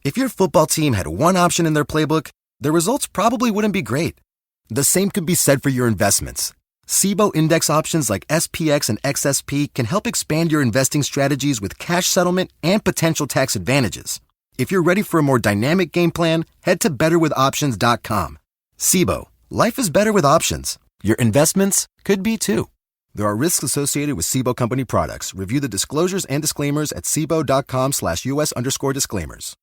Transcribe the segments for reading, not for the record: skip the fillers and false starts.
If your football team had one option in their playbook, the results probably wouldn't be great. The same could be said for your investments. SIBO index options like SPX and XSP can help expand your investing strategies with cash settlement and potential tax advantages. If you're ready for a more dynamic game plan, head to betterwithoptions.com. SIBO, life is better with options. Your investments could be too. There are risks associated with SIBO company products. Review the disclosures and disclaimers at SIBO.com/US_disclaimers.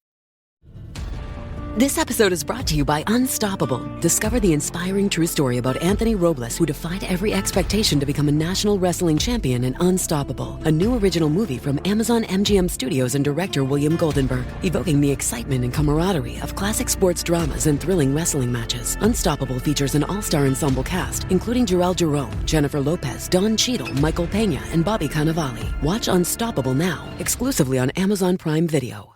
This episode is brought to you by Unstoppable. Discover the inspiring true story about Anthony Robles, who defied every expectation to become a national wrestling champion in Unstoppable, a new original movie from Amazon MGM Studios and director William Goldenberg, evoking the excitement and camaraderie of classic sports dramas and thrilling wrestling matches. Unstoppable features an all-star ensemble cast, including Jarrell Jerome, Jennifer Lopez, Don Cheadle, Michael Pena, and Bobby Cannavale. Watch Unstoppable now, exclusively on Amazon Prime Video.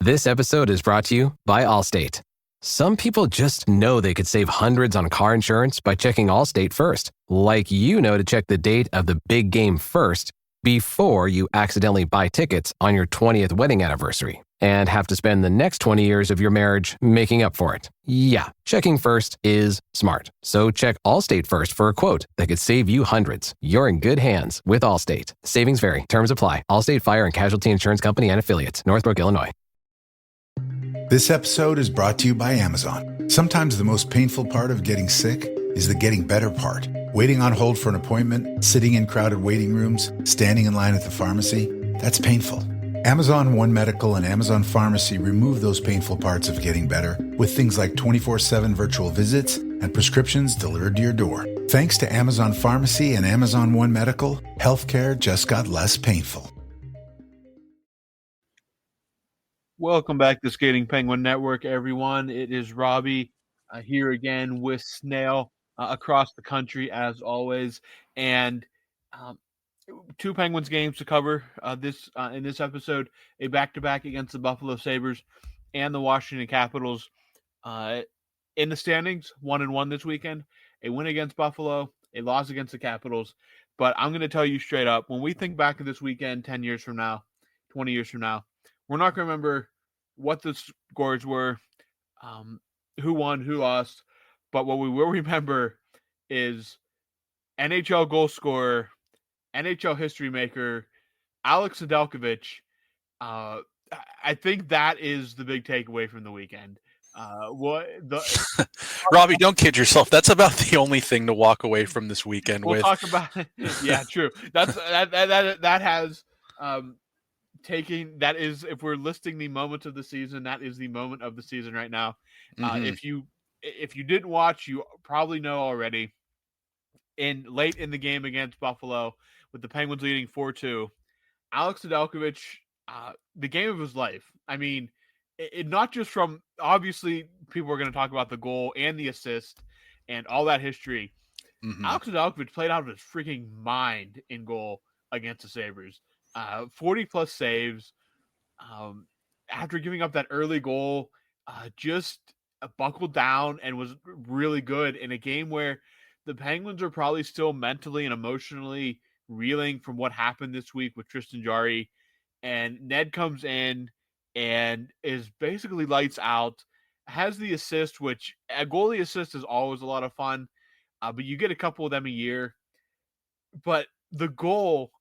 This episode is brought to you by Allstate. Some people just know they could save hundreds on car insurance by checking Allstate first. Like you know to check the date of the big game first before you accidentally buy tickets on your 20th wedding anniversary and have to spend the next 20 years of your marriage making up for it. Yeah, checking first is smart. So check Allstate first for a quote that could save you hundreds. You're in good hands with Allstate. Savings vary. Terms apply. Allstate Fire and Casualty Insurance Company and Affiliates. Northbrook, Illinois. This episode is brought to you by Amazon. Sometimes the most painful part of getting sick is the getting better part. Waiting on hold for an appointment, sitting in crowded waiting rooms, standing in line at the pharmacy, that's painful. Amazon One Medical and Amazon Pharmacy remove those painful parts of getting better with things like 24/7 virtual visits and prescriptions delivered to your door. Thanks to Amazon Pharmacy and Amazon One Medical, healthcare just got less painful. Welcome back to Skating Penguin Network, everyone. It is Robbie here again with Snail across the country, as always. And two Penguins games to cover in this episode, a back-to-back against the Buffalo Sabres and the Washington Capitals. In the standings, 1-1 this weekend, a win against Buffalo, a loss against the Capitals. But I'm going to tell you straight up, when we think back to this weekend 10 years from now, 20 years from now, we're not going to remember what the scores were, who won, who lost. But what we will remember is NHL goal scorer, NHL history maker, Alex Nedeljkovic. I think that is the big takeaway from the weekend. Robbie, don't kid yourself. That's about the only thing to walk away from this weekend with. We'll talk about it. Yeah, true. That has taking that is, if we're listing the moments of the season, that is the moment of the season right now. If you didn't watch, you probably know already. Late in the game against Buffalo, with the Penguins leading 4-2, Alex Nedeljkovic, the game of his life. I mean, it not just from, obviously people are going to talk about the goal and the assist and all that history. Alex Nedeljkovic played out of his freaking mind in goal against the Sabres. 40 plus saves, after giving up that early goal, just buckled down and was really good in a game where the Penguins are probably still mentally and emotionally reeling from what happened this week with Tristan Jarry. And Ned comes in and is basically lights out, has the assist, which a goalie assist is always a lot of fun, but you get a couple of them a year. But the goal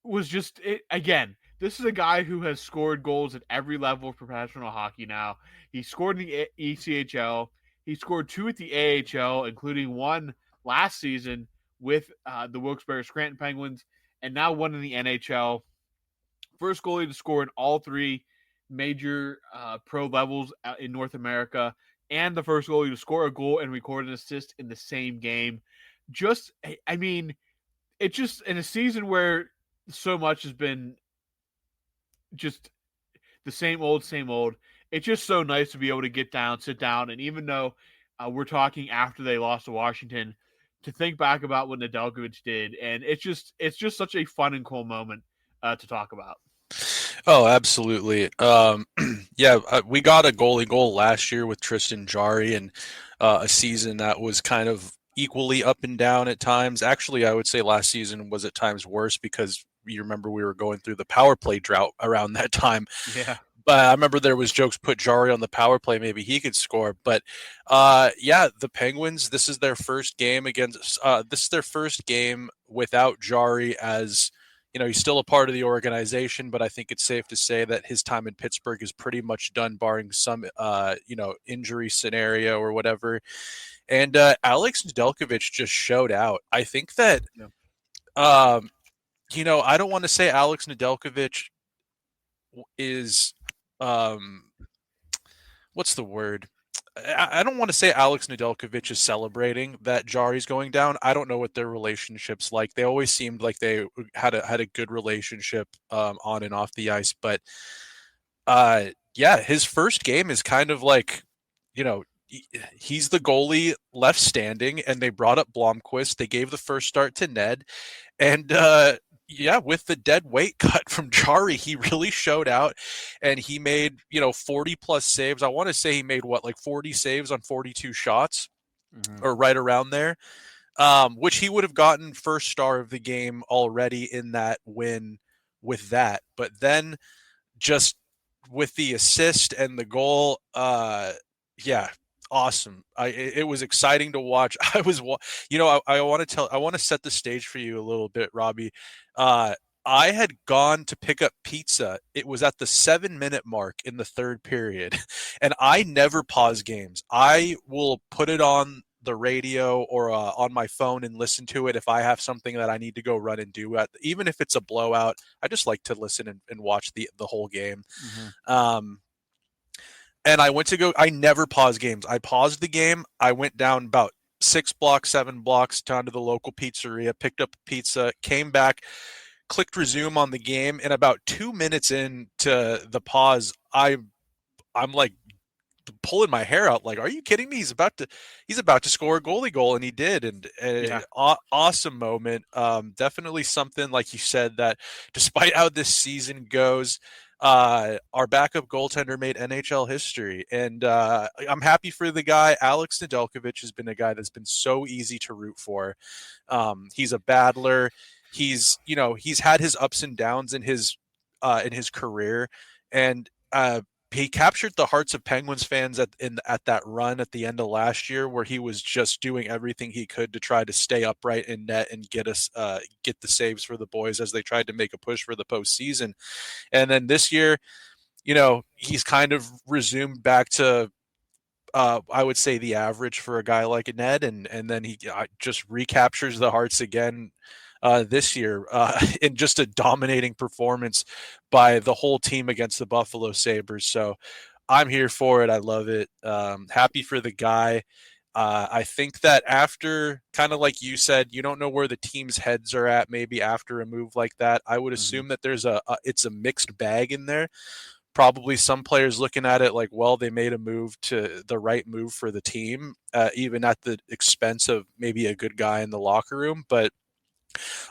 was just it again. This is a guy who has scored goals at every level of professional hockey now. He scored in the ECHL. He scored 2 at the AHL, including 1 last season with the Wilkes-Barre Scranton Penguins, and now 1 in the NHL. First goalie to score in all 3 major pro levels in North America, and the first goalie to score a goal and record an assist in the same game. Just, I mean, it's just in a season where so much has been just the same old. It's just so nice to be able to get down, sit down, and even though we're talking after they lost to Washington, to think back about what Nedeljkovic did, and it's just such a fun and cool moment to talk about. Oh, absolutely. We got a goalie goal last year with Tristan Jarry, and a season that was kind of equally up and down at times. Actually, I would say last season was at times worse because you remember we were going through the power play drought around that time. Yeah. But I remember there was jokes put Jari on the power play, maybe he could score. But yeah, the Penguins. This is their first game against. This is their first game without Jari as. He's still a part of the organization, but I think it's safe to say that his time in Pittsburgh is pretty much done, barring some, injury scenario or whatever. And Alex Nedeljkovic just showed out. I think that, I don't want to say Alex Nedeljkovic is, what's the word? I don't want to say Alex Nedeljkovic is celebrating that Jari's going down. I don't know what their relationship's like. They always seemed like they had a good relationship on and off the ice. But yeah, his first game is kind of like, he's the goalie left standing, and they brought up Blomqvist. They gave the first start to Ned, and yeah, with the dead weight cut from Jari, he really showed out, and he made 40 plus saves. I want to say he made like 40 saves on 42 shots, or right around there, which he would have gotten first star of the game already in that win with that. But then just with the assist and the goal, yeah, awesome. It was exciting to watch. I want to set the stage for you a little bit, Robbie. I had gone to pick up pizza. It was at the 7-minute mark in the third period, and I never pause games. I will put it on the radio or on my phone and listen to it if I have something that I need to go run and do. Even if it's a blowout, I just like to listen and watch the whole game. And I went to go. I never pause games. I paused the game. I went down about 6 blocks, 7 blocks down to the local pizzeria, picked up a pizza, came back, clicked resume on the game, and about 2 minutes into the pause, I'm like pulling my hair out. Like, are you kidding me? He's about to score a goalie goal, and he did. And Yeah. awesome moment. Definitely something, like you said, that despite how this season goes, our backup goaltender made NHL history, and I'm happy for the guy. Alex Nedeljkovic has been a guy that's been so easy to root for. He's a battler. He's had his ups and downs in his career, and he captured the hearts of Penguins fans at that run at the end of last year, where he was just doing everything he could to try to stay upright in net and get the saves for the boys as they tried to make a push for the postseason. And then this year, he's kind of resumed back to, I would say, the average for a guy like Ned, and then he just recaptures the hearts again this year in just a dominating performance by the whole team against the Buffalo Sabres. So I'm here for it. I love it. Happy for the guy. I think that after, kind of like you said, you don't know where the team's heads are at maybe after a move like that. I would assume that there's it's a mixed bag in there. Probably some players looking at it like, well, they made the right move for the team, even at the expense of maybe a good guy in the locker room. But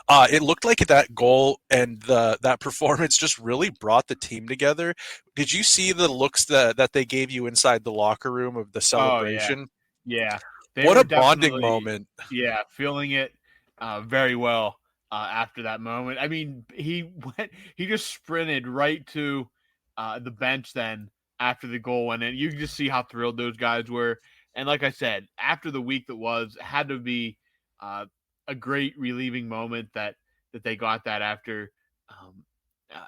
it looked like that goal and that performance just really brought the team together. Did you see the looks that they gave you inside the locker room of the celebration? Yeah. They What were a bonding definitely, moment. yeah, feeling it very well after that moment. I mean, he just sprinted right to the bench then after the goal went in. You can just see how thrilled those guys were. And like I said, after the week that was, it had to be a great relieving moment that they got that after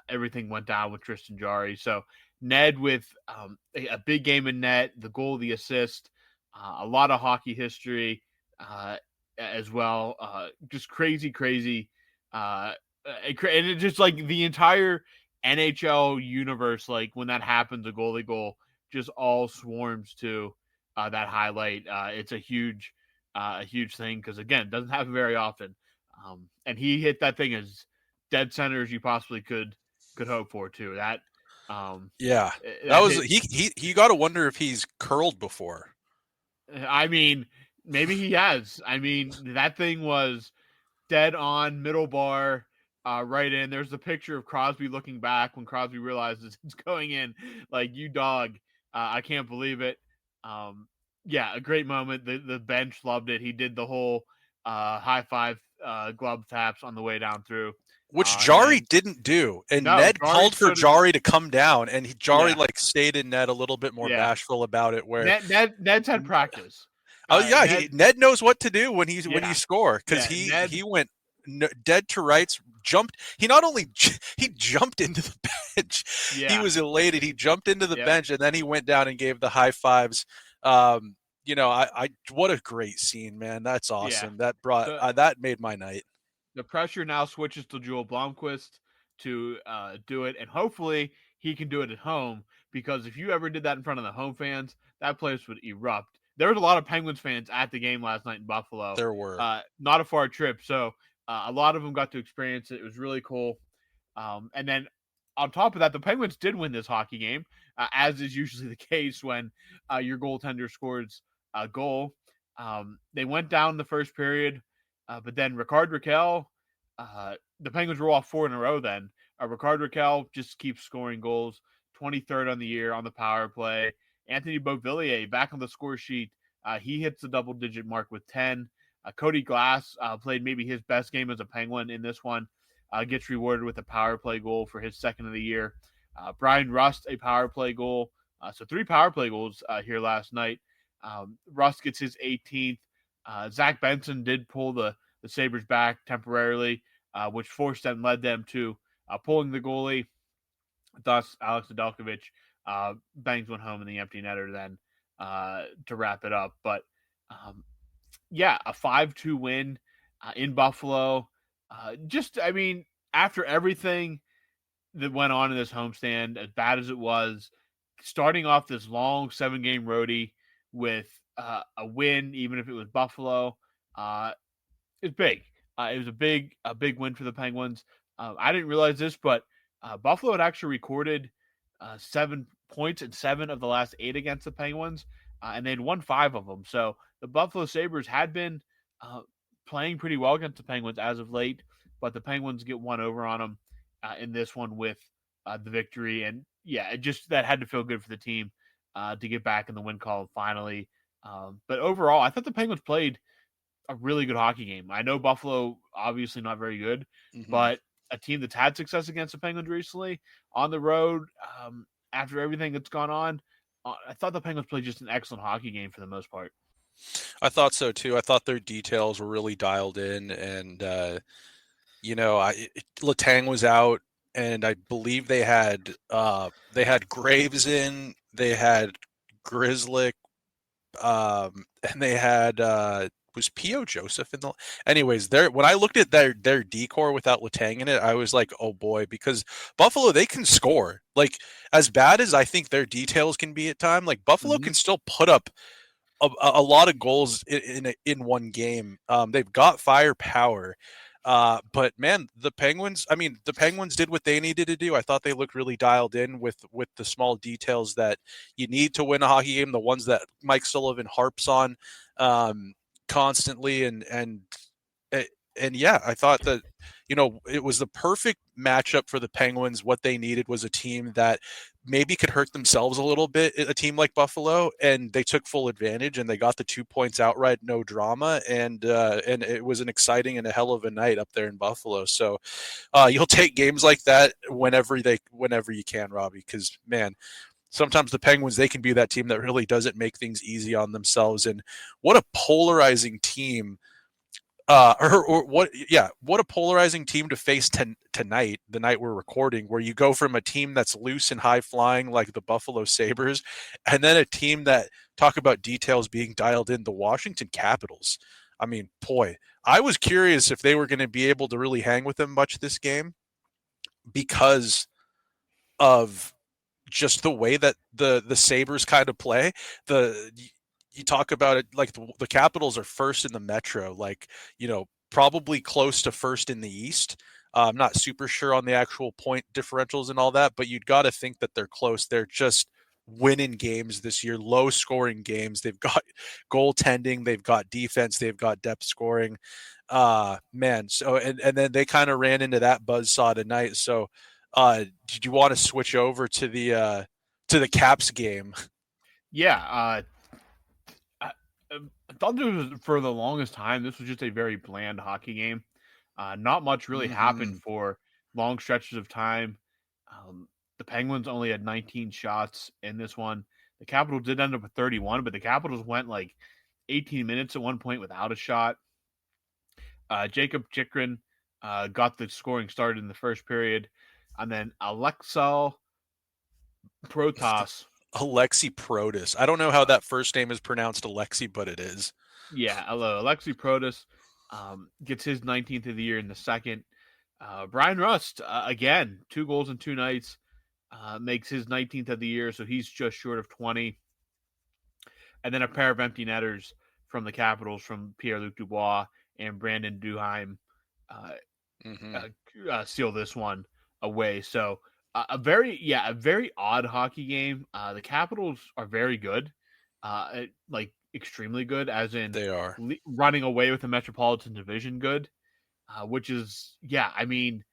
everything went down with Tristan Jarry. So Ned with a big game in net, the goal, the assist, a lot of hockey history as well. Just crazy. And it's just like the entire NHL universe, like when that happens, a goalie goal just all swarms to that highlight. It's a huge thing because, again, it doesn't happen very often. And he hit that thing as dead center as you possibly could hope for too. That Yeah, that that was hit, he got to wonder if he's curled before. I mean, maybe he has. I mean, that thing was dead on, middle bar, right in. There's the picture of Crosby looking back when Crosby realizes it's going in. Like, you dog. I can't believe it. Yeah, a great moment. The bench loved it. He did the whole high five glove taps on the way down through. which Jari didn't do. And no, Ned Jari called for should've- Jari to come down, and Jari Yeah. like stayed in net a little bit more bashful about it. Where Ned's had practice. Oh yeah, Ned knows what to do when when you score, because Ned, he went dead to rights, jumped. He not only he jumped into the bench, he was elated. He jumped into the bench, and then he went down and gave the high fives. You know, I what a great scene, man. That's awesome. That brought that made my night. The pressure now switches to Joel Blomqvist to do it, and hopefully he can do it at home, because if you ever did that in front of the home fans, that place would erupt. There was a lot of Penguins fans at the game last night in Buffalo. There were. Not a far trip, so a lot of them got to experience it. It was really cool. And then on top of that, the Penguins did win this hockey game, as is usually the case when your goaltender scores a goal. They went down the first period, but then Rickard Rakell, the Penguins roll off 4 in a row then. Rickard Rakell just keeps scoring goals, 23rd on the year on the power play. Anthony Beauvillier back on the score sheet. He hits the double-digit mark with 10. Cody Glass played maybe his best game as a Penguin in this one. Gets rewarded with a power play goal for his second of the year. Brian Rust, a power play goal. So 3 power play goals here last night. Rust gets his 18th. Zach Benson did pull the Sabres back temporarily, which forced and led them to pulling the goalie. Thus, Alex Nedeljkovic bangs one home in the empty netter then to wrap it up. But, a 5-2 win in Buffalo. After everything that went on in this homestand, as bad as it was, starting off this long 7-game roadie with a win, even if it was Buffalo, it's big. It was a big win for the Penguins. I didn't realize this, but Buffalo had actually recorded 7 points in 7 of the last 8 against the Penguins, and they'd won 5 of them. So the Buffalo Sabres had been playing pretty well against the Penguins as of late, but the Penguins get one over on them in this one with the victory. And that had to feel good for the team to get back in the win column finally. But overall, I thought the Penguins played a really good hockey game. I know Buffalo obviously not very good, but a team that's had success against the Penguins recently on the road, after everything that's gone on, I thought the Penguins played just an excellent hockey game for the most part. I thought so too. I thought their details were really dialed in, and Letang was out, and I believe they had Graves in, they had Grzelcyk, and they had was P.O. Joseph in the. Anyways, when I looked at their decor without Letang in it, I was like, oh boy, because Buffalo, they can score. Like, as bad as I think their details can be at time, like Buffalo can still put up a lot of goals in one game. They've got firepower. But man, the Penguins did what they needed to do. I thought they looked really dialed in with the small details that you need to win a hockey game, the ones that Mike Sullivan harps on constantly. And I thought that, it was the perfect matchup for the Penguins. What they needed was a team that maybe could hurt themselves a little bit, a team like Buffalo, and they took full advantage, and they got the 2 points outright, no drama, and it was an exciting and a hell of a night up there in Buffalo. So you'll take games like that whenever you can, Robbie, because man, sometimes the Penguins, they can be that team that really doesn't make things easy on themselves. And what a polarizing team. What a polarizing team to face tonight, the night we're recording, where you go from a team that's loose and high flying like the Buffalo Sabres, and then a team that, talk about details being dialed in, the Washington Capitals. I mean, boy, I was curious if they were going to be able to really hang with them much this game, because of just the way that the Sabres kind of play. You talk about it, like the Capitals are first in the Metro, like, probably close to first in the East. I'm not super sure on the actual point differentials and all that, but you'd got to think that they're close. They're just winning games this year, low scoring games. They've got goaltending, they've got defense, they've got depth scoring. Man. So, and then they kind of ran into that buzzsaw tonight. So, did you want to switch over to the Caps game? Yeah. I thought for the longest time, this was just a very bland hockey game. Not much really happened for long stretches of time. The Penguins only had 19 shots in this one. The Capitals did end up with 31, but the Capitals went like 18 minutes at one point without a shot. Jacob Chikrin got the scoring started in the first period, and then Alexei Protas. Alexei Protas. I don't know how that first name is pronounced Alexei, but it is. Yeah, hello. Alexei Protas gets his 19th of the year in the second. Brian Rust, again, 2 goals in 2 nights, makes his 19th of the year, so he's just short of 20. And then a pair of empty netters from the Capitals, from Pierre-Luc Dubois and Brandon Duheim, seal this one away. So a very odd hockey game. The Capitals are very good, like extremely good, as in They are running away with the Metropolitan Division good, which is, I mean,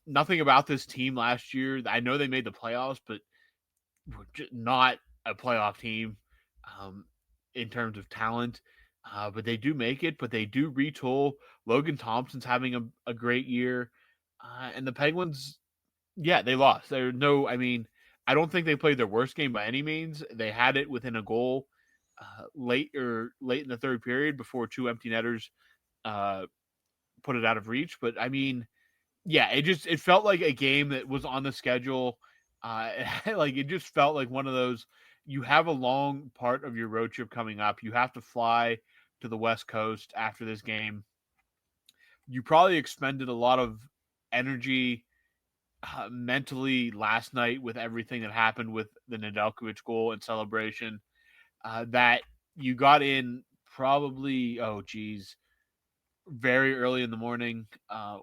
nothing about this team last year. I know they made the playoffs, but were not a playoff team in terms of talent. But they do make it, but they do retool. Logan Thompson's having a great year. And the Penguins, they lost. I don't think they played their worst game by any means. They had it within a goal late in the third period before 2 empty netters put it out of reach. But I mean, it felt like a game that was on the schedule. Like it just felt like one of those. You have a long part of your road trip coming up. You have to fly to the West Coast after this game. You probably expended a lot of energy mentally last night with everything that happened with the Nedeljkovic goal and celebration. That you got in probably, very early in the morning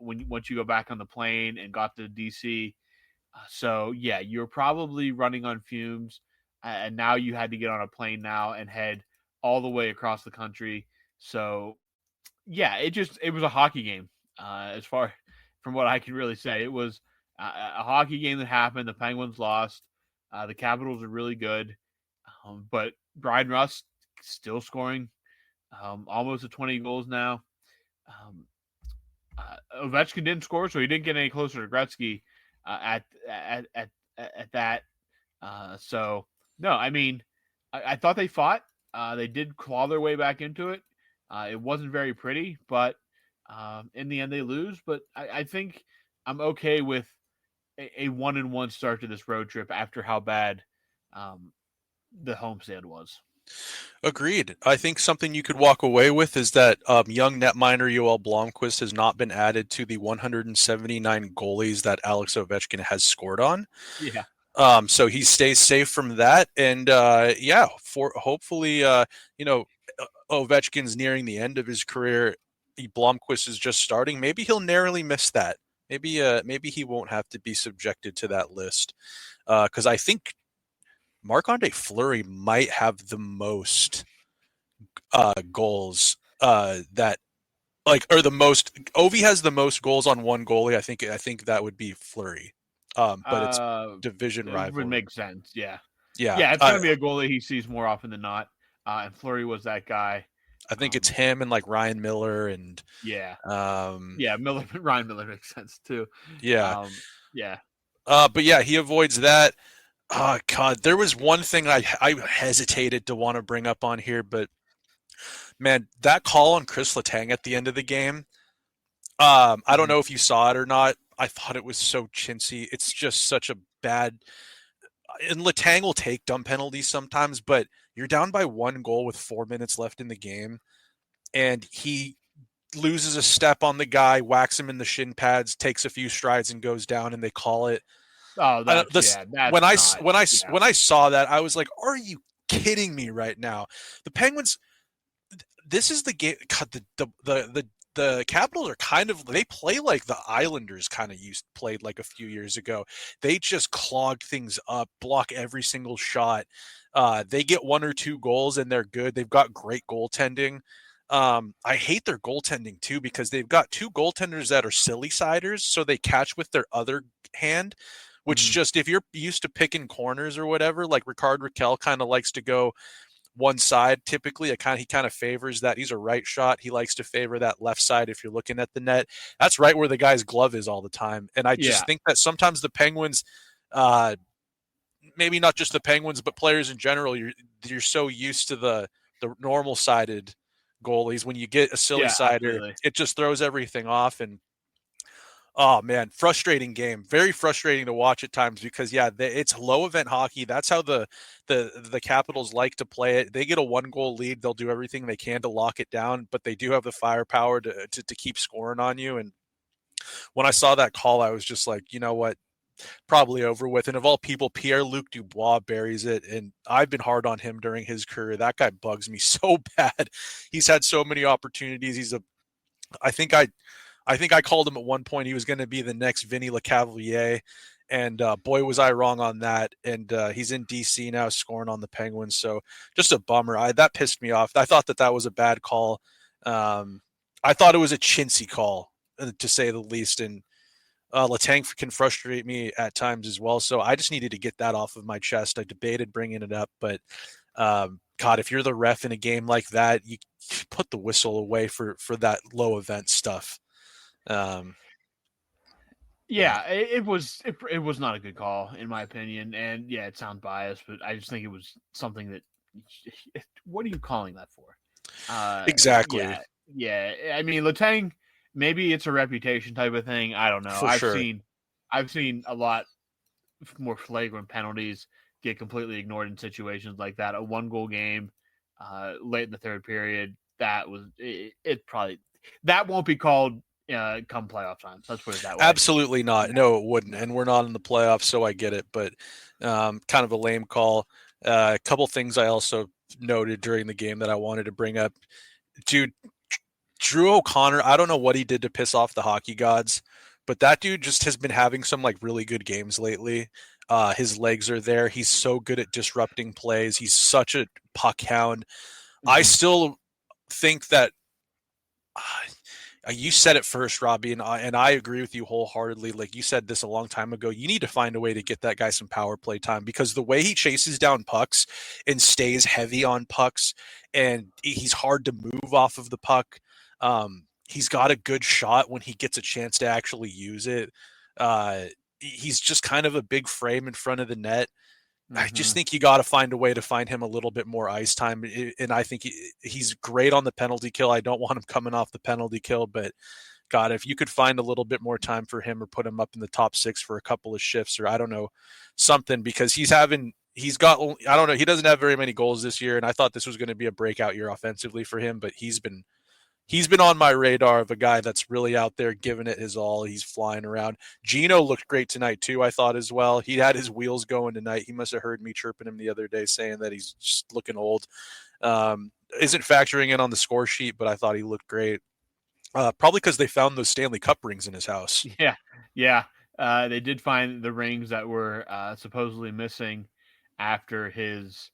once you go back on the plane and got to DC. So you're probably running on fumes, and now you had to get on a plane now and head all the way across the country. So it was a hockey game. As far from what I can really say, it was a hockey game that happened. The Penguins lost. The Capitals are really good, but Brian Rust still scoring almost at 20 goals now. Ovechkin didn't score, so he didn't get any closer to Gretzky at that. So no, I mean, I thought they fought. They did claw their way back into it. It wasn't very pretty, but in the end they lose. But I think I'm okay with a 1-1 start to this road trip after how bad the homestand was. Agreed. I think something you could walk away with is that young netminder Yoel Blomqvist has not been added to the 179 goalies that Alex Ovechkin has scored on. Yeah. So he stays safe from that, and for hopefully, Ovechkin's nearing the end of his career. Blomqvist is just starting. Maybe he'll narrowly miss that. Maybe he won't have to be subjected to that list, because I think Marc-Andre Fleury might have the most goals or the most. Ovi has the most goals on one goalie. I think that would be Fleury. But it's division rival. Would make sense. Yeah. Yeah. It's gonna be a goalie he sees more often than not. And Fleury was that guy. I think it's him and like Ryan Miller and Ryan Miller makes sense too. Yeah. But he avoids that. Oh God, there was one thing I hesitated to want to bring up on here, but man, that call on Chris Letang at the end of the game. I don't know if you saw it or not. I thought it was so chintzy. It's just such a bad. And Letang will take dumb penalties sometimes, but you're down by 1 goal with 4 minutes left in the game, and he loses a step on the guy, whacks him in the shin pads, takes a few strides, and goes down, and they call it. Oh, when I saw that, I was like, "Are you kidding me right now?" The Penguins. This is the game. God, the Capitals are they play like the Islanders played like a few years ago. They just clog things up, block every single shot. They get 1 or 2 goals and they're good. They've got great goaltending. I hate their goaltending too, because they've got 2 goaltenders that are silly siders, so they catch with their other hand, which just, if you're used to picking corners or whatever, like Ricard Raquel kind of likes to go one side typically. He kind of favors that. He's a right shot. He likes to favor that left side if you're looking at the net. That's right where the guy's glove is all the time. And I just think that sometimes the Penguins, maybe not just the Penguins, but players in general, you're so used to the normal sided goalies. When you get a silly sider, absolutely. it just throws everything off. And oh man, frustrating game. Very frustrating to watch at times because it's low event hockey. That's how the Capitals like to play it. They get a 1-goal lead, they'll do everything they can to lock it down, but they do have the firepower to keep scoring on you. And when I saw that call, I was just like, you know what? Probably over with. And of all people, Pierre-Luc Dubois buries it. And I've been hard on him during his career. That guy bugs me so bad. He's had so many opportunities. I think I called him at one point. He was going to be the next Vinny Lecavalier. And boy, was I wrong on that. And he's in DC now scoring on the Penguins. So just a bummer. That pissed me off. I thought that was a bad call. I thought it was a chintzy call, to say the least. And Letang can frustrate me at times as well. So I just needed to get that off of my chest. I debated bringing it up, but God, if you're the ref in a game like that, you put the whistle away for that low event stuff. It was not a good call in my opinion, and it sounds biased, but I just think it was something that. What are you calling that for? Exactly. I mean, Letang. Maybe it's a reputation type of thing. I don't know. I've seen a lot more flagrant penalties get completely ignored in situations like that. A 1-goal game, late in the third period. That was it. Probably that won't be called come playoff time. Let's put it that way. Absolutely not. No, it wouldn't. And we're not in the playoffs, so I get it. But kind of a lame call. A couple things I also noted during the game that I wanted to bring up. Dude, Drew O'Connor, I don't know what he did to piss off the hockey gods, but that dude just has been having some really good games lately. His legs are there. He's so good at disrupting plays. He's such a puck hound. Mm-hmm. I still think that you said it first, Robbie, and I agree with you wholeheartedly. Like you said this a long time ago, you need to find a way to get that guy some power play time because the way he chases down pucks and stays heavy on pucks, and he's hard to move off of the puck. He's got a good shot when he gets a chance to actually use it. He's just kind of a big frame in front of the net. Mm-hmm. I just think you got to find a way to find him a little bit more ice time. And I think he's great on the penalty kill. I don't want him coming off the penalty kill, but God, if you could find a little bit more time for him or put him up in the top 6 for a couple of shifts or I don't know, something, because he doesn't have very many goals this year. And I thought this was going to be a breakout year offensively for him, but he's been on my radar of a guy that's really out there giving it his all. He's flying around. Gino looked great tonight too, I thought as well. He had his wheels going tonight. He must have heard me chirping him the other day saying that he's just looking old. Isn't factoring in on the score sheet, but I thought he looked great. Probably because they found those Stanley Cup rings in his house. Yeah. They did find the rings that were supposedly missing after his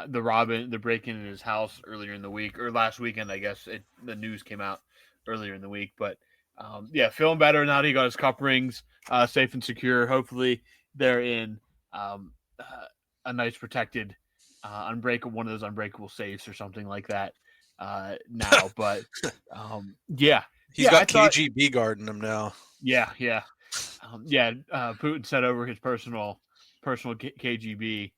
the break-in in his house earlier in the week or last weekend, I guess the news came out earlier in the week, but feeling better now that he got his cup rings safe and secure. Hopefully they're in a nice protected one of those unbreakable safes or something like that now, but he's got KGB guarding him now. Putin sent over his personal KGB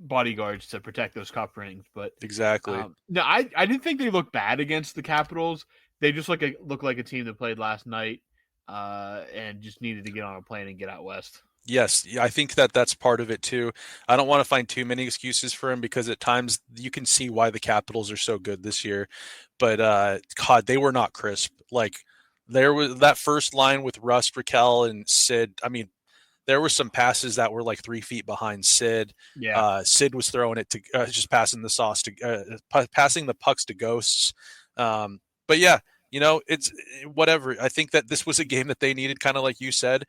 bodyguards to protect those cup rings, but exactly. No, I didn't think they looked bad against the Capitals. They just look like a team that played last night and just needed to get on a plane and get out west. Yes, I think that's part of it too. I don't want to find too many excuses for him because at times you can see why the Capitals are so good this year. But God, they were not crisp. Like there was that first line with Rust, Raquel, and Sid. I mean, there were some passes that were 3 feet behind Sid. Yeah. Sid was throwing it to just passing the pucks to ghosts. But yeah, it's whatever. I think that this was a game that they needed, kind of like you said.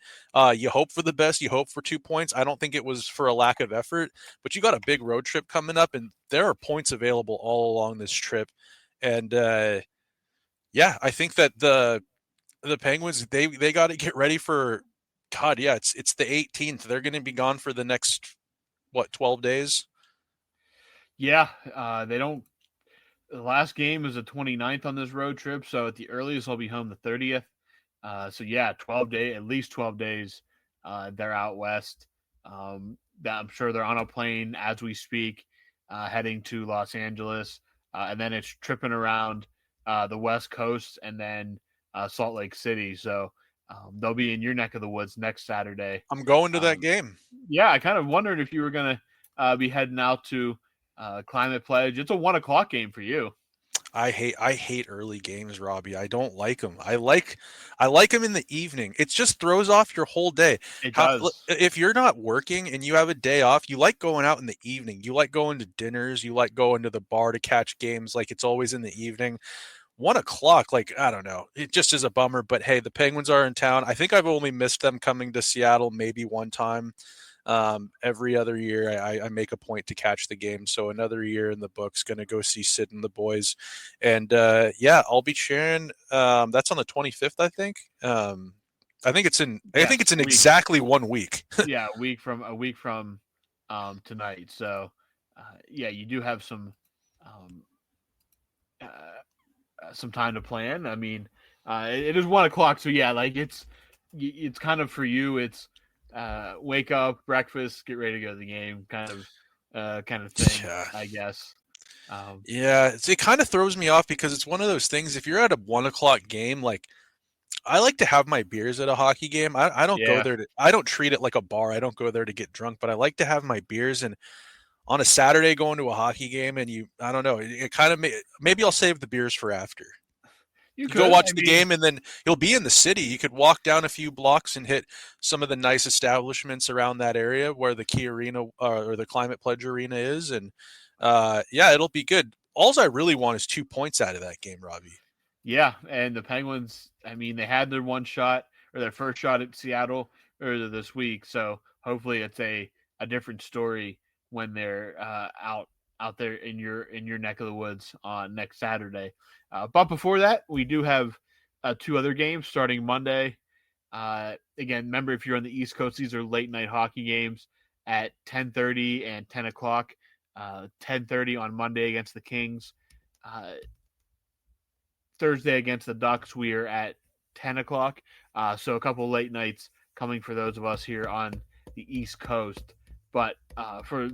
You hope for the best. You hope for 2 points. I don't think it was for a lack of effort, but you got a big road trip coming up, and there are points available all along this trip. And I think that the Penguins, they got to get ready for. God, yeah, it's the 18th. They're going to be gone for the next 12 days? Yeah, they don't. The last game is the 29th on this road trip, so at the earliest, I'll be home the 30th. So yeah, 12 days, at least 12 days. They're out west. I'm sure they're on a plane as we speak, heading to Los Angeles, and then it's tripping around the West Coast and then Salt Lake City. So they'll be in your neck of the woods next Saturday. I'm going to that game. Yeah, I kind of wondered if you were going to be heading out to Climate Pledge. It's a 1:00 game for you. I hate early games, Robbie. I don't like them. I like them in the evening. It just throws off your whole day. It does. If you're not working and you have a day off, you like going out in the evening. You like going to dinners. You like going to the bar to catch games. Like it's always in the evening. 1:00, like I don't know. It just is a bummer. But hey, the Penguins are in town. I think I've only missed them coming to Seattle maybe one time. Every other year, I make a point to catch the game. So another year in the books. Going to go see Sid and the boys, and yeah, I'll be cheering. That's on the 25th, I think. I think it's in. I think it's in exactly 1 week. Yeah, a week from tonight. So yeah, you do have some time to plan. I mean, it is 1:00, so yeah, like it's kind of for you. It's wake up, breakfast, get ready to go to the game, kind of thing. Yeah. I guess. Yeah, it kind of throws me off because it's one of those things. If you're at a 1:00 game, like I like to have my beers at a hockey game. I don't go there I don't treat it like a bar. I don't go there to get drunk, but I like to have my beers. And on a Saturday going to a hockey game, and I don't know, it kind of maybe I'll save the beers for after. You go watch the game, and then you'll be in the city. You could walk down a few blocks and hit some of the nice establishments around that area where the Key Arena or the Climate Pledge Arena is. And yeah, it'll be good. All I really want is 2 points out of that game, Robbie. Yeah, and the Penguins, I mean, they had their first shot at Seattle earlier this week. So hopefully it's a different story when they're out there in your neck of the woods on next Saturday. But before that, we do have 2 other games starting Monday. Again, remember, if you're on the East Coast, these are late night hockey games at 10:30 and 10:00. 10:30 on Monday against the Kings. Thursday against the Ducks, we are at 10:00. So a couple late nights coming for those of us here on the East Coast. But for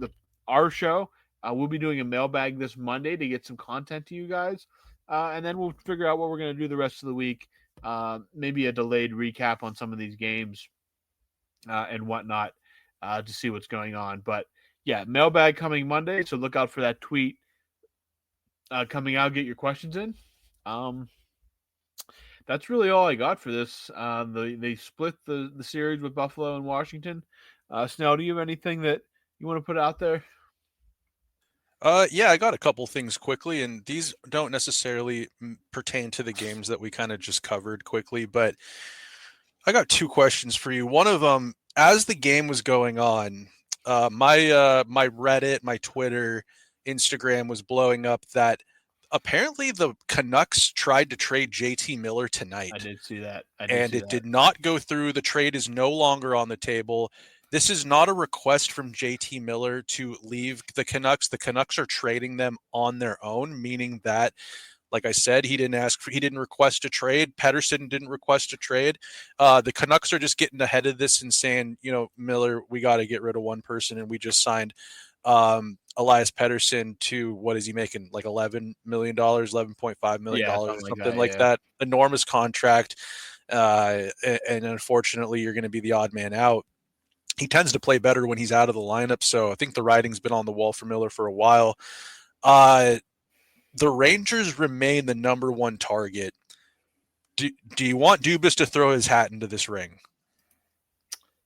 our show, we'll be doing a mailbag this Monday to get some content to you guys. And then we'll figure out what we're going to do the rest of the week. Maybe a delayed recap on some of these games and whatnot to see what's going on. But yeah, mailbag coming Monday. So look out for that tweet coming out. Get your questions in. That's really all I got for this. They split the series with Buffalo and Washington. Snail, do you have anything that you want to put out there? Yeah, I got a couple things quickly, and these don't necessarily pertain to the games that we kind of just covered quickly, but I got 2 questions for you. One of them, as the game was going on, my Reddit, my Twitter, Instagram was blowing up that apparently the Canucks tried to trade JT Miller tonight. I did see that. It did not go through. The trade is no longer on the table. This is not a request from JT Miller to leave the Canucks. The Canucks are trading them on their own, meaning that, like I said, he didn't request a trade. Pettersson didn't request a trade. The Canucks are just getting ahead of this and saying, Miller, we got to get rid of one person, and we just signed Elias Pettersson to, what is he making, like $11 million, $11.5 million, something like that. Enormous contract. And unfortunately, you're going to be the odd man out. He tends to play better when he's out of the lineup, so I think the writing's been on the wall for Miller for a while. The Rangers remain the number one target. Do you want Dubas to throw his hat into this ring?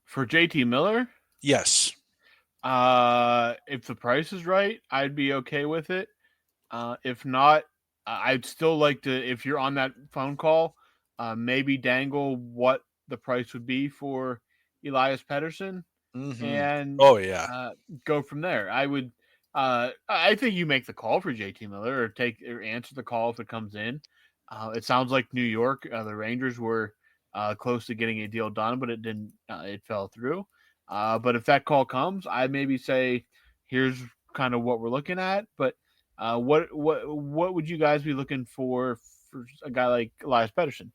For JT Miller? Yes. If the price is right, I'd be okay with it. If not, I'd still like to, if you're on that phone call, maybe dangle what the price would be for Elias Pettersson, and go from there. I think you make the call for JT Miller or answer the call if it comes in. It sounds like New York, the Rangers were close to getting a deal done, but it didn't. It fell through. But if that call comes, I maybe say, here's kind of what we're looking at. But what would you guys be looking for a guy like Elias Pettersson?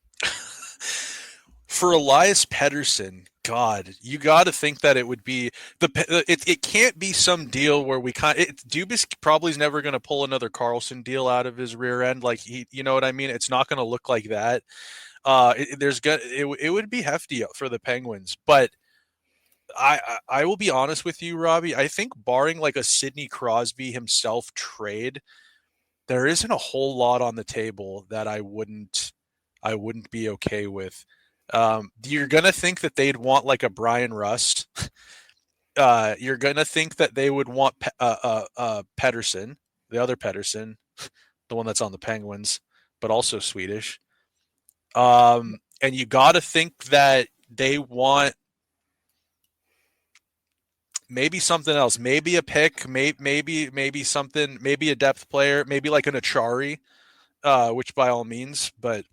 For Elias Pettersson, God, you got to think that it would be it can't be some deal where Dubas probably is never going to pull another Carlson deal out of his rear end. Like you know what I mean? It's not going to look like that. It would be hefty for the Penguins, but I will be honest with you, Robbie. I think barring like a Sidney Crosby himself trade, there isn't a whole lot on the table that I wouldn't be okay with. You're gonna think that they'd want like a Brian Rust. You're gonna think that they would want Pettersson, the other Pettersson, the one that's on the Penguins, but also Swedish. And you got to think that they want maybe something else, maybe a pick, maybe something, maybe a depth player, maybe like an Achari, which by all means, but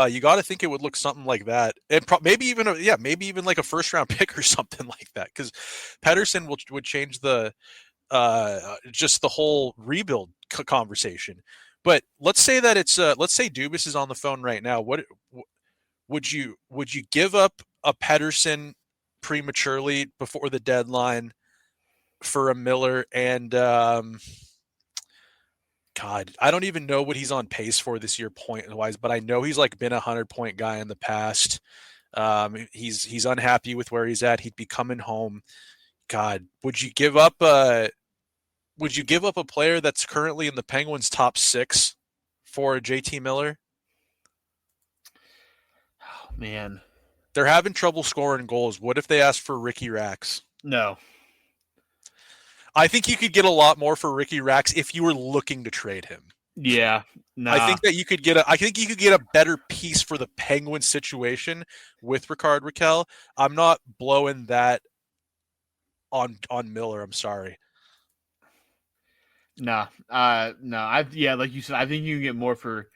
you got to think it would look something like that, and maybe even like a first round pick or something like that, because Pettersson would change the just the whole rebuild conversation. But let's say that let's say Dubas is on the phone right now. What would you give up a Pettersson prematurely before the deadline for a Miller and God, I don't even know what he's on pace for this year point wise, but I know he's like been 100-point guy in the past. He's unhappy with where he's at. He'd be coming home. God, would you give up a player that's currently in the Penguins' top 6 for JT Miller? Oh, man. They're having trouble scoring goals. What if they asked for Ricky Rax? No. I think you could get a lot more for Ricky Rax if you were looking to trade him. Yeah. Nah. I think you could get a better piece for the Penguin situation with Rickard Rakell. I'm not blowing that on Miller. I'm sorry. No. Like you said, I think you can get more for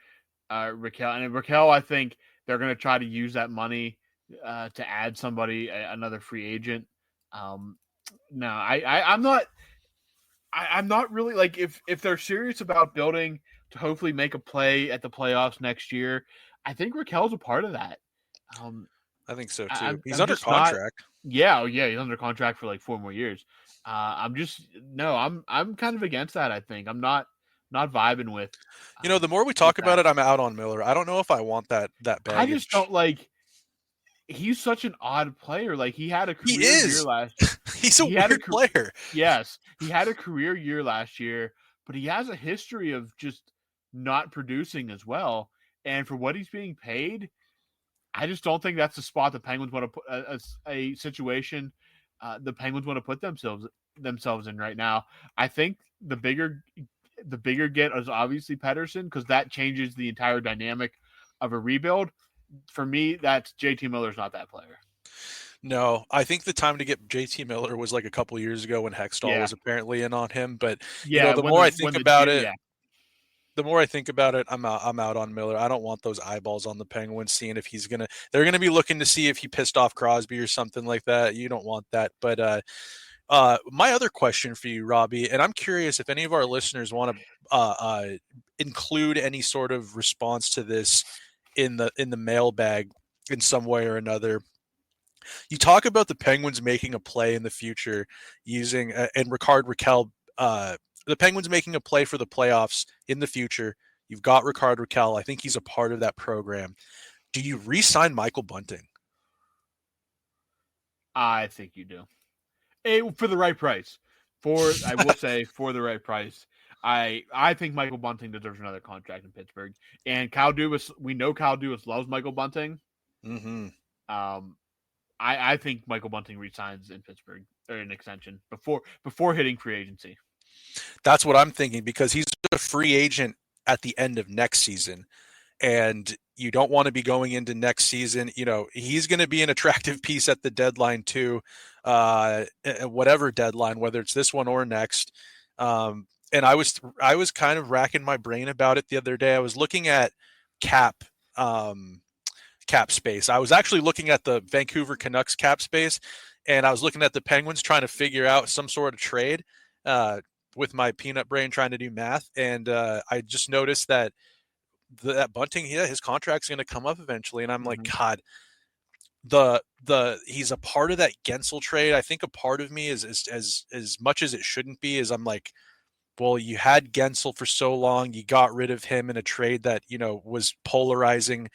Rakell. And Rakell, I think they're going to try to use that money to add somebody, another free agent. No, I'm not. I'm not really like if they're serious about building to hopefully make a play at the playoffs next year. I think Rakell's a part of that. I think so too. He's I'm under contract. He's under contract for like 4 more years. I'm kind of against that. I think I'm not vibing with. The more we talk about it, I'm out on Miller. I don't know if I want that baggage. I just don't like. He's such an odd player. Like he had a career year last year. He's a weird player. Yes, he had a career year last year, but he has a history of just not producing as well. And for what he's being paid, I just don't think that's the spot the Penguins want to put a situation the Penguins want to put themselves in right now. I think the bigger get is obviously Pettersson because that changes the entire dynamic of a rebuild. For me, that's JT Miller's not that player. No, I think the time to get JT Miller was like a couple years ago when Hextall was apparently in on him. But the more I think about it, I'm out on Miller. I don't want those eyeballs on the Penguins seeing if they're gonna be looking to see if he pissed off Crosby or something like that. You don't want that. But my other question for you, Robbie, and I'm curious if any of our listeners want to include any sort of response to this in the mailbag in some way or another. You talk about the Penguins making a play in the future using and Rickard Rakell. The Penguins making a play for the playoffs in the future. You've got Rickard Rakell. I think he's a part of that program. Do you re-sign Michael Bunting? I think you do. For the right price. I will say for the right price. I think Michael Bunting deserves another contract in Pittsburgh. And Kyle Dubas, we know Kyle Dubas loves Michael Bunting. Mm-hmm. I think Michael Bunting resigns in Pittsburgh or an extension before hitting free agency. That's what I'm thinking because he's a free agent at the end of next season. And you don't want to be going into next season. He's going to be an attractive piece at the deadline too, whatever deadline, whether it's this one or next. And I was kind of racking my brain about it the other day. I was looking at cap space. I was actually looking at the Vancouver Canucks cap space, and I was looking at the Penguins trying to figure out some sort of trade with my peanut brain trying to do math, and I just noticed that that Bunting, his contract's going to come up eventually, and I'm like, God, he's a part of that Gensel trade. I think a part of me is as much as it shouldn't be, is I'm like, well, you had Gensel for so long, you got rid of him in a trade that, you know, was polarizing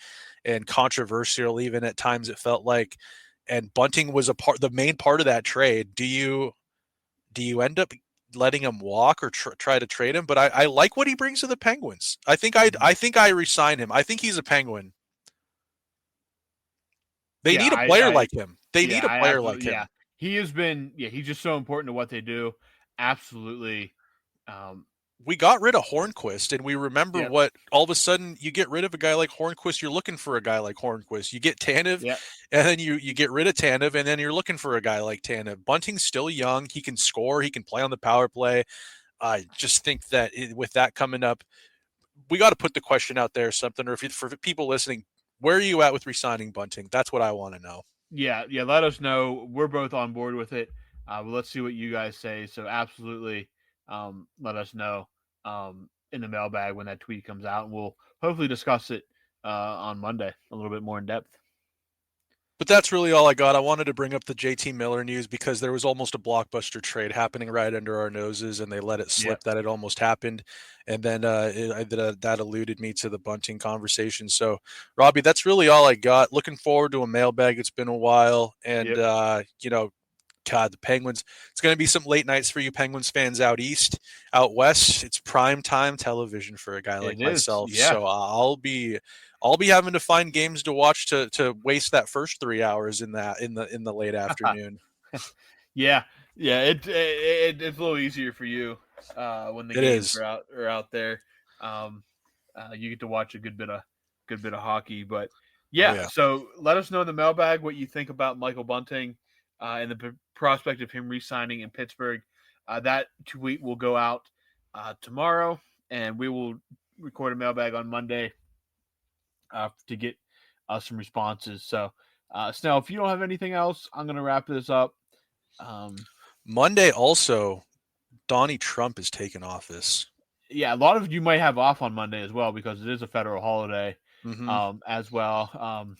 and controversial, even at times it felt like, and Bunting was the main part of that trade. Do you end up letting him walk or try to trade him? But I like what he brings to the Penguins. I think I resign him. I think he's a Penguin. They need a player like him. They need a player like him. Yeah, he has been. Yeah, he's just so important to what they do. Absolutely. We got rid of Hornquist, and we remember what all of a sudden you get rid of a guy like Hornquist. You're looking for a guy like Hornquist. You get Tanev, and then you get rid of Tanev, and then you're looking for a guy like Tanev. Bunting's still young. He can score. He can play on the power play. I just think that with that coming up, we got to put the question out there, something, or for people listening, where are you at with re-signing Bunting? That's what I want to know. Yeah, let us know. We're both on board with it. But let's see what you guys say. So absolutely, let us know in the mailbag when that tweet comes out, and we'll hopefully discuss it on Monday a little bit more in depth. But that's really all I got. I wanted to bring up the JT Miller news because there was almost a blockbuster trade happening right under our noses, and they let it slip that it almost happened. And then that eluded me to the Bunting conversation. So, Robbie, that's really all I got. Looking forward to a mailbag. It's been a while. And, you know, God, the Penguins, it's going to be some late nights for you Penguins fans out east. Out west, it's prime time television for a guy like myself. So I'll be having to find games to watch to waste that first 3 hours in the late afternoon. It's a little easier for you when the games are out there. You get to watch a good bit of hockey, but so let us know in the mailbag what you think about Michael Bunting and the prospect of him re-signing in Pittsburgh. That tweet will go out tomorrow, and we will record a mailbag on Monday to get some responses. So, Snell, if you don't have anything else, I'm going to wrap this up. Monday also, Donnie Trump is taking office. Yeah, a lot of you might have off on Monday as well because it is a federal holiday as well.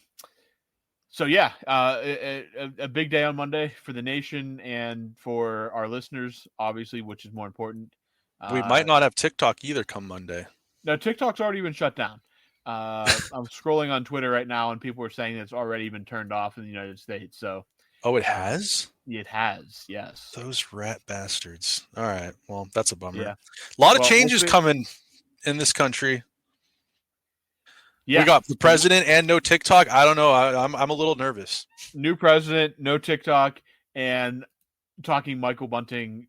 So, a big day on Monday for the nation and for our listeners, obviously, which is more important. We might not have TikTok either come Monday. No, TikTok's already been shut down. I'm scrolling on Twitter right now, and people are saying that it's already been turned off in the United States. So, it has? It has, yes. Those rat bastards. All right, well, that's a bummer. Yeah. A lot of changes coming in this country. Yeah. We got the president and no TikTok. I don't know. I'm a little nervous. New president, no TikTok, and talking Michael Bunting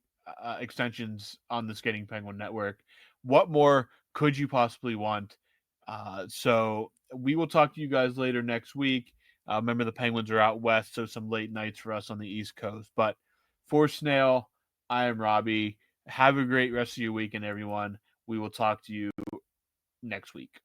extensions on the Skating Penguin Network. What more could you possibly want? So we will talk to you guys later next week. Remember, the Penguins are out west, so some late nights for us on the East Coast. But for Snail, I am Robbie. Have a great rest of your weekend, everyone. We will talk to you next week.